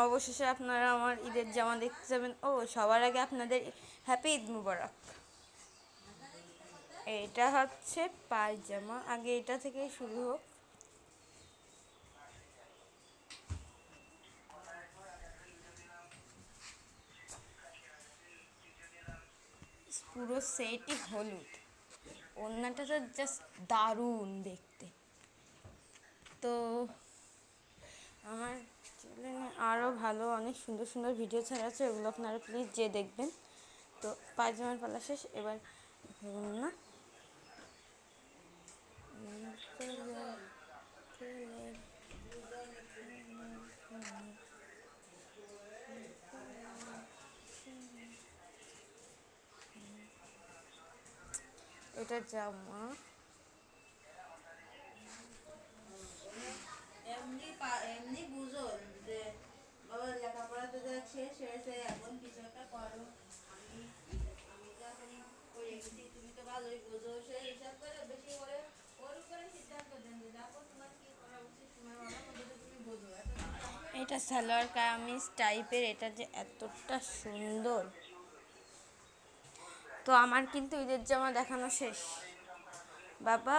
অবশেষে আপনারা আমার ঈদের জামা দেখতে যাবেন। ও সবার আগে আপনাদের হ্যাপি ঈদ মুবারক। এটা হচ্ছে পায়জামা, আগে এটা থেকে শুরু হোক। পুরো সেটই হলুদ, ওড়নাটা তো জাস্ট দারুণ দেখতে। তো আমার চ্যানেলে আরও ভালো অনেক সুন্দর সুন্দর ভিডিও ছাড়া আছে, ওগুলো আপনারা প্লিজ যে দেখবেন। তো পায়জামার পালা শেষ, এবার না এটা জামা, এমনি এমনি বুঝো যে বাবা লেখাপড়া তো শেষ হয়েছে, এখন কিছু একটা করো। আমি আমি তো এখন করে রেখেছি, তুমি তো ভালোই বুঝো, সেই হিসাব করে বেশি করে ওর উপরে সিদ্ধান্ত দেন যে দেখো তোমার কি করা উচিত, তোমার ভালো মতো তো তুমি বোঝো। এটা সালোয়ার কামিজ টাইপের, এটা যে এতটা সুন্দর। তো আমার কিন্তু ঈদের জামা দেখানো শেষ, বাবা।